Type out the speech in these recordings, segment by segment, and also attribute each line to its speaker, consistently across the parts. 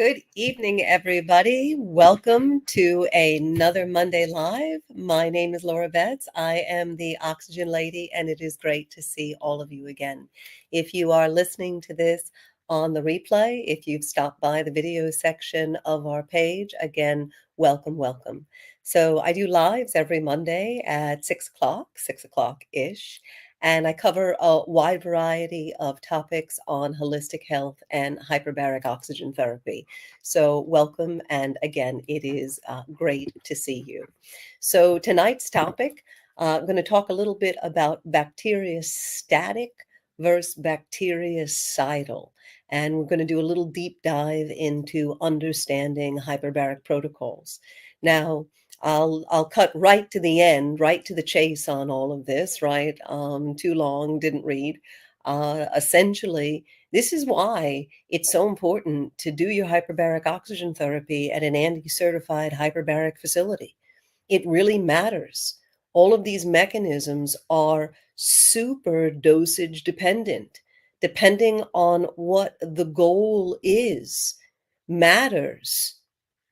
Speaker 1: Good evening, everybody. Welcome to another Monday Live. My name is Laura Betts. I am the Oxygen Lady, and it is great to see all of you again. If you are listening to this on the replay, if you've stopped by the video section of our page, again, welcome, welcome. So I do lives every Monday at 6 o'clock-ish. And I cover a wide variety of topics on holistic health and hyperbaric oxygen therapy. So welcome, and again, it is great to see you. So tonight's topic, I'm going to talk a little bit about bacteriostatic versus bactericidal. And we're going to do a little deep dive into understanding hyperbaric protocols. Now, I'll cut right to the end, right to the chase on all of this, right? Too long, didn't read. Essentially, this is why it's so important to do your hyperbaric oxygen therapy at an ANDI Certified Hyperbaric Facility. It really matters. All of these mechanisms are super dosage dependent, depending on what the goal is, matters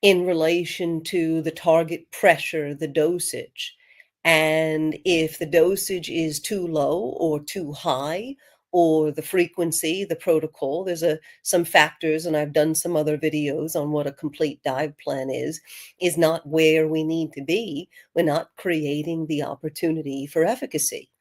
Speaker 1: in relation to the target pressure, the dosage. And if the dosage is too low or too high, or the frequency, the protocol, there's some factors, and I've done some other videos on what a complete dive plan is not where we need to be. We're not creating the opportunity for efficacy.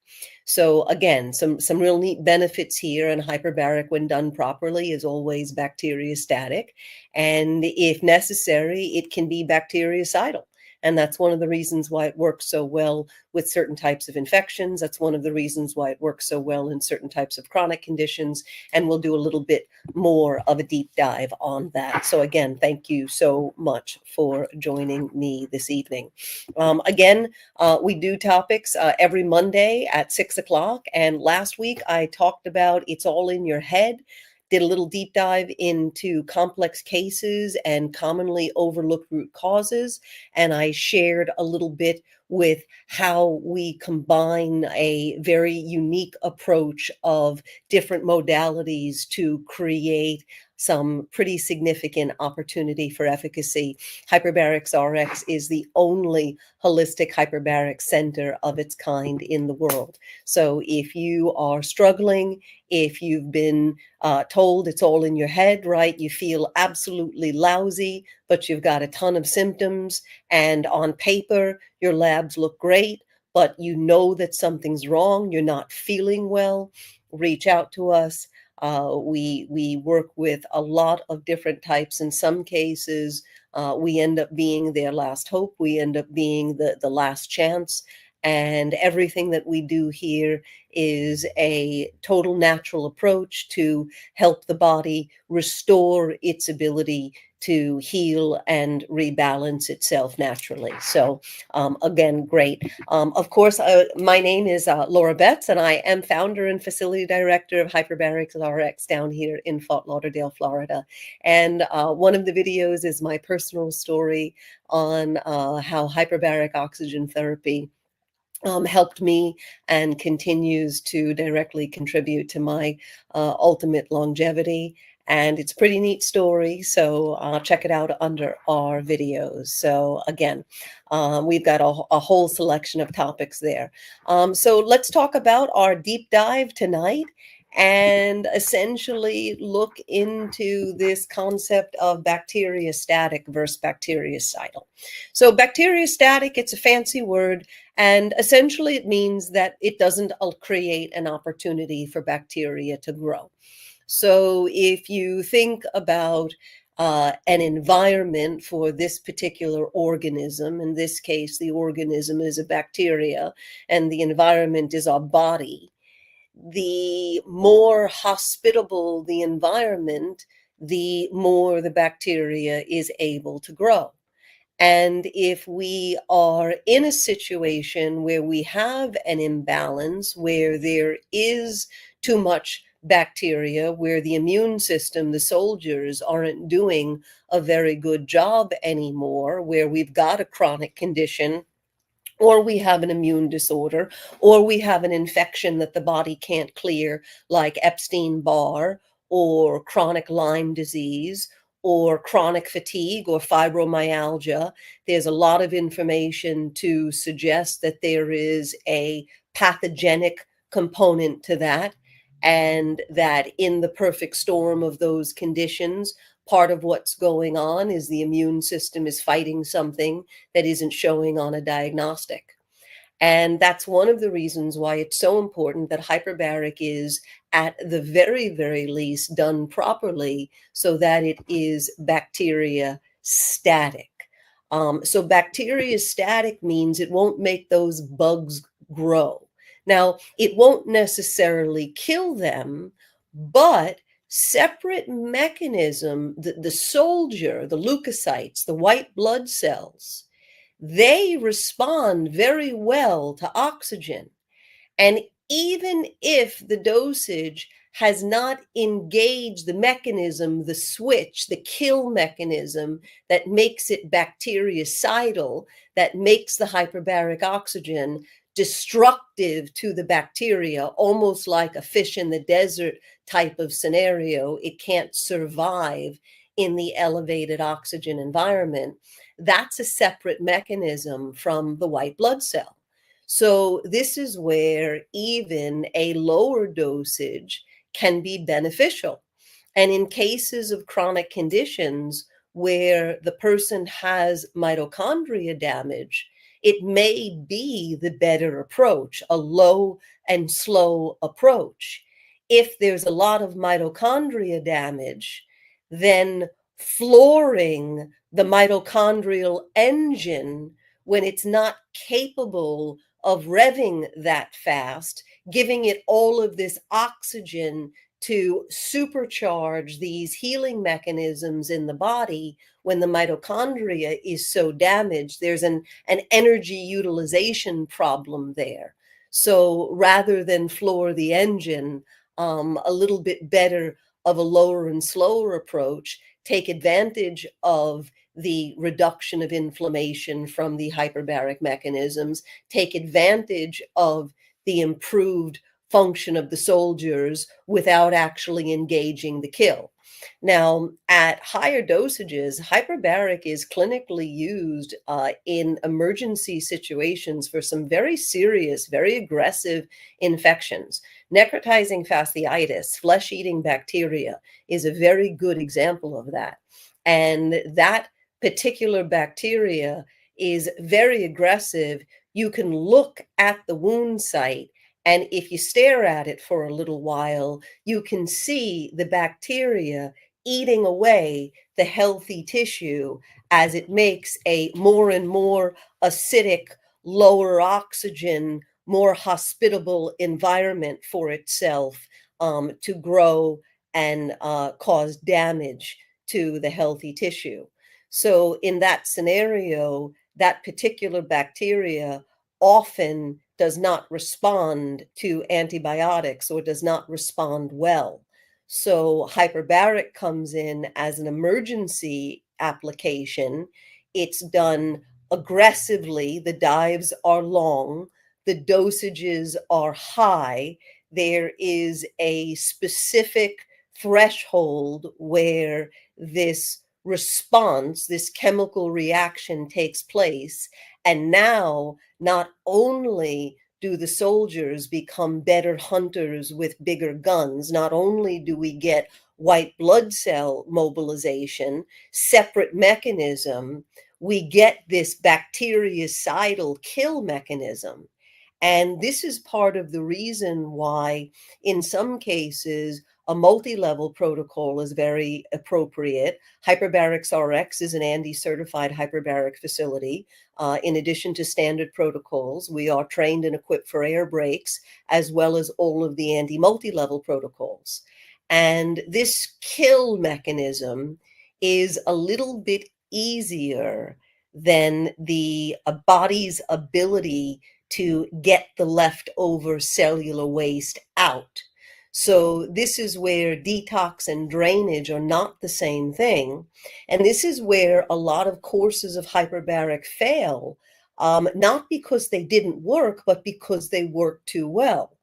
Speaker 1: So again, some real neat benefits here, and hyperbaric, when done properly, is always bacteriostatic. And if necessary, it can be bactericidal. And that's one of the reasons why it works so well with certain types of infections. That's one of the reasons why it works so well in certain types of chronic conditions. And we'll do a little bit more of a deep dive on that. So again, thank you so much for joining me this evening. We do topics every Monday at 6 o'clock. And last week I talked about It's All in Your Head. Did a little deep dive into complex cases and commonly overlooked root causes. And I shared a little bit with how we combine a very unique approach of different modalities to create some pretty significant opportunity for efficacy. Hyperbarics RX is the only holistic hyperbaric center of its kind in the world. So if you are struggling, if you've been told it's all in your head, right? You feel absolutely lousy, but you've got a ton of symptoms, and on paper, your labs look great, but you know that something's wrong, you're not feeling well, reach out to us. We work with a lot of different types. In some cases, we end up being their last hope. We end up being the last chance. And everything that we do here is a total natural approach to help the body restore its ability to heal and rebalance itself naturally. So again, great. Of course, my name is Laura Betts, and I am founder and facility director of Hyperbaric RX down here in Fort Lauderdale, Florida. And one of the videos is my personal story on how hyperbaric oxygen therapy helped me and continues to directly contribute to my ultimate longevity. And it's a pretty neat story, so check it out under our videos. So again, we've got a whole selection of topics there. So let's talk about our deep dive tonight, and essentially look into this concept of bacteriostatic versus bactericidal. So bacteriostatic, it's a fancy word, and essentially it means that it doesn't create an opportunity for bacteria to grow. So if you think about an environment for this particular organism, in this case, the organism is a bacteria, and the environment is our body, the more hospitable the environment, the more the bacteria is able to grow. And if we are in a situation where we have an imbalance, where there is too much bacteria, where the immune system, the soldiers, aren't doing a very good job anymore, where we've got a chronic condition, or we have an immune disorder, or we have an infection that the body can't clear, like Epstein-Barr or chronic Lyme disease, or chronic fatigue or fibromyalgia. There's a lot of information to suggest that there is a pathogenic component to that, and that in the perfect storm of those conditions, part of what's going on is the immune system is fighting something that isn't showing on a diagnostic. And that's one of the reasons why it's so important that hyperbaric is, at the very, very least, done properly so that it is bacteria static. So bacteria static means it won't make those bugs grow. Now, it won't necessarily kill them, but separate mechanism, the soldier, the leukocytes, the white blood cells, they respond very well to oxygen. And even if the dosage has not engaged the mechanism, the switch, the kill mechanism that makes it bactericidal, that makes the hyperbaric oxygen destructive to the bacteria, almost like a fish in the desert type of scenario, it can't survive in the elevated oxygen environment. That's a separate mechanism from the white blood cell. So this is where even a lower dosage can be beneficial. And in cases of chronic conditions where the person has mitochondria damage, it may be the better approach, a low and slow approach. If there's a lot of mitochondria damage, then flooring the mitochondrial engine when it's not capable of revving that fast, giving it all of this oxygen to supercharge these healing mechanisms in the body. When the mitochondria is so damaged, there's an energy utilization problem there. So rather than floor the engine, a little bit better of a lower and slower approach, take advantage of the reduction of inflammation from the hyperbaric mechanisms, take advantage of the improved function of the soldiers without actually engaging the kill. Now, at higher dosages, hyperbaric is clinically used in emergency situations for some very serious, very aggressive infections. Necrotizing fasciitis, flesh-eating bacteria, is a very good example of that. And that particular bacteria is very aggressive. You can look at the wound site, and if you stare at it for a little while, you can see the bacteria eating away the healthy tissue as it makes a more and more acidic, lower oxygen, more hospitable environment for itself to grow and cause damage to the healthy tissue. So in that scenario, that particular bacteria often does not respond to antibiotics or does not respond well. So hyperbaric comes in as an emergency application. It's done aggressively. The dives are long. The dosages are high. There is a specific threshold where this response, this chemical reaction takes place. And now, not only do the soldiers become better hunters with bigger guns, not only do we get white blood cell mobilization, separate mechanism, we get this bactericidal kill mechanism. And this is part of the reason why, in some cases, a multi-level protocol is very appropriate. Hyperbarics RX is an ANDI Certified Hyperbaric Facility. In addition to standard protocols, we are trained and equipped for air breaks, as well as all of the ANDI multi-level protocols. And this kill mechanism is a little bit easier than the body's ability to get the leftover cellular waste out. So this is where detox and drainage are not the same thing. And this is where a lot of courses of hyperbaric fail, not because they didn't work, but because they work too well.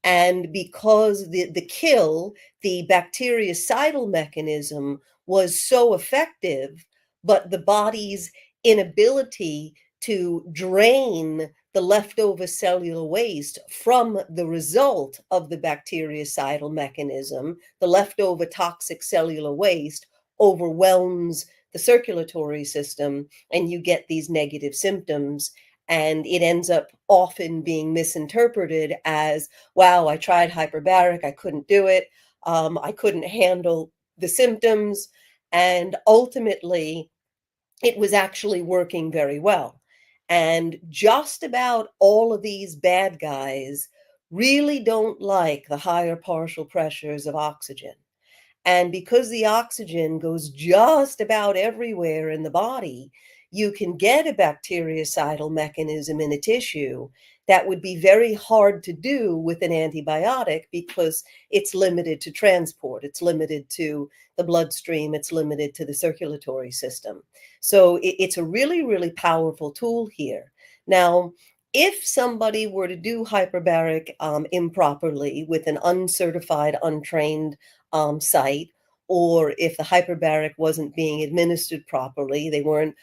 Speaker 1: And because the kill, the bactericidal mechanism, was so effective, but the body's inability to drain the leftover cellular waste from the result of the bactericidal mechanism, the leftover toxic cellular waste overwhelms the circulatory system, and you get these negative symptoms. And it ends up often being misinterpreted as, wow, I tried hyperbaric, I couldn't do it. I couldn't handle the symptoms. And ultimately, it was actually working very well. And just about all of these bad guys really don't like the higher partial pressures of oxygen. And because the oxygen goes just about everywhere in the body, you can get a bactericidal mechanism in a tissue that would be very hard to do with an antibiotic because it's limited to transport, it's limited to the bloodstream, it's limited to the circulatory system. So it's a really, really powerful tool here. Now, if somebody were to do hyperbaric improperly with an uncertified, untrained site, or if the hyperbaric wasn't being administered properly, they weren't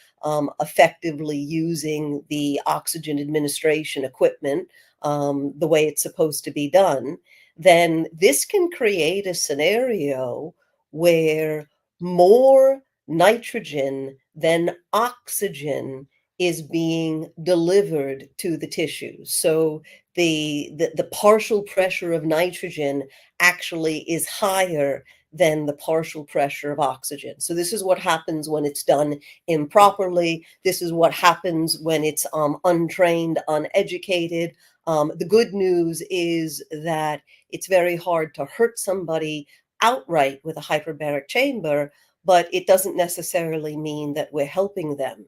Speaker 1: effectively using the oxygen administration equipment the way it's supposed to be done, then this can create a scenario where more nitrogen than oxygen is being delivered to the tissues. So the partial pressure of nitrogen actually is higher than the partial pressure of oxygen. So this is what happens when it's done improperly. This is what happens when it's untrained, uneducated. The good news is that it's very hard to hurt somebody outright with a hyperbaric chamber, but it doesn't necessarily mean that we're helping them.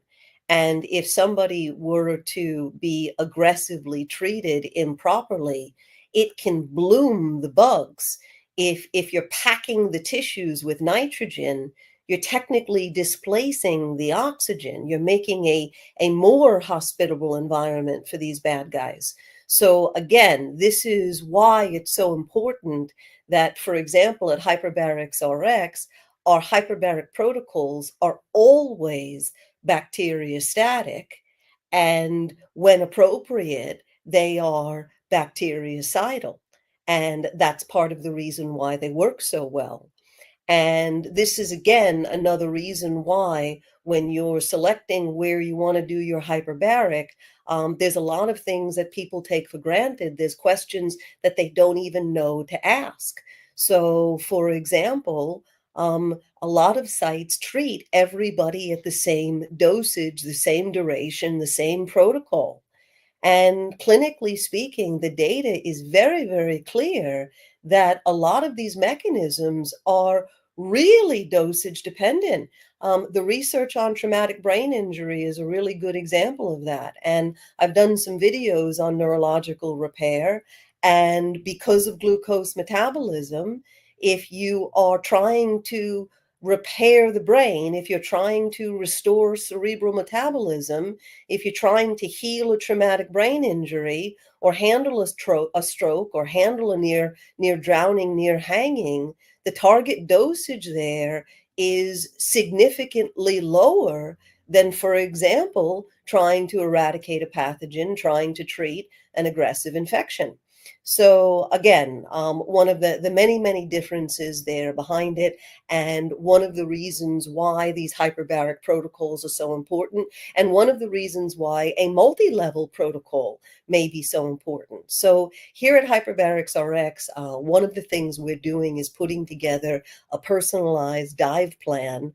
Speaker 1: And if somebody were to be aggressively treated improperly, it can bloom the bugs. If you're packing the tissues with nitrogen, you're technically displacing the oxygen. You're making a more hospitable environment for these bad guys. So again, this is why it's so important that, for example, at Hyperbarics RX, our hyperbaric protocols are always bacteriostatic, and when appropriate, they are bactericidal. And that's part of the reason why they work so well. And this is, again, another reason why when you're selecting where you want to do your hyperbaric, there's a lot of things that people take for granted. There's questions that they don't even know to ask. So, for example, a lot of sites treat everybody at the same dosage, the same duration, the same protocol. And clinically speaking, the data is very, very clear that a lot of these mechanisms are really dosage dependent. The research on traumatic brain injury is a really good example of that. And I've done some videos on neurological repair. And because of glucose metabolism, if you are trying to repair the brain, if you're trying to restore cerebral metabolism, if you're trying to heal a traumatic brain injury or handle a stroke or handle a near drowning, near hanging, the target dosage there is significantly lower than, for example, trying to eradicate a pathogen, trying to treat an aggressive infection. So again, one of the many, many differences there behind it, and one of the reasons why these hyperbaric protocols are so important, and one of the reasons why a multi-level protocol may be so important. So here at Hyperbarics RX, one of the things we're doing is putting together a personalized dive plan.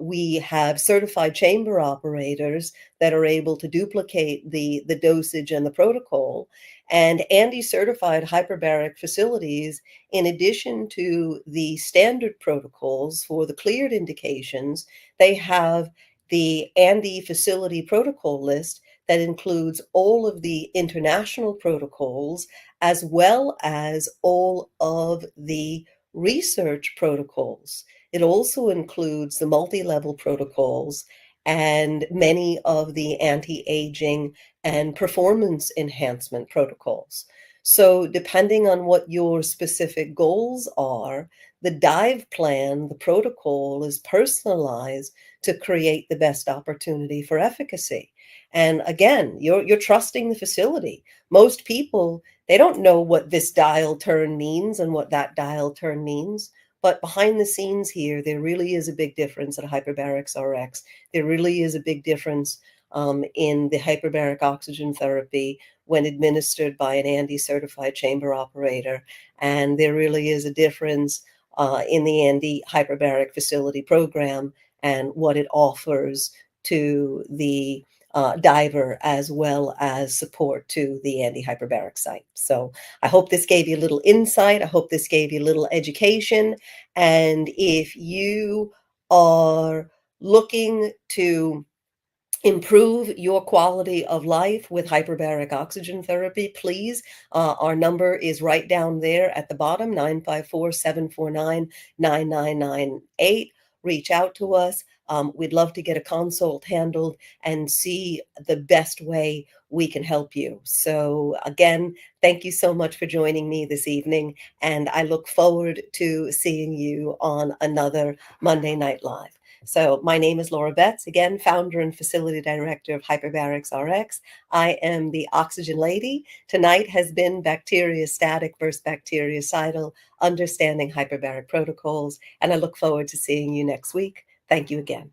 Speaker 1: We have certified chamber operators that are able to duplicate the dosage and the protocol. And ANDI Certified Hyperbaric Facilities, in addition to the standard protocols for the cleared indications, they have the ANDI facility protocol list that includes all of the international protocols as well as all of the research protocols. It also includes the multi-level protocols and many of the anti-aging and performance enhancement protocols. So depending on what your specific goals are, the dive plan, the protocol is personalized to create the best opportunity for efficacy. And again, you're trusting the facility. Most people, they don't know what this dial turn means and what that dial turn means. But behind the scenes here, there really is a big difference at Hyperbarics RX. There really is a big difference in the hyperbaric oxygen therapy when administered by an ANDI Certified Chamber Operator. And there really is a difference in the ANDI Hyperbaric Facility program and what it offers to the diver as well as support to the ANDI Hyperbaric site. So I hope this gave you a little insight. I hope this gave you a little education. And if you are looking to improve your quality of life with hyperbaric oxygen therapy, please. Our number is right down there at the bottom, 954-749-9998. Reach out to us. We'd love to get a consult handled and see the best way we can help you. So again, thank you so much for joining me this evening, and I look forward to seeing you on another Monday Night Live. So my name is Laura Betts, again, founder and facility director of Hyperbarics RX. I am the Oxygen Lady. Tonight has been Bacteriostatic versus Bactericidal, understanding hyperbaric protocols, and I look forward to seeing you next week. Thank you again.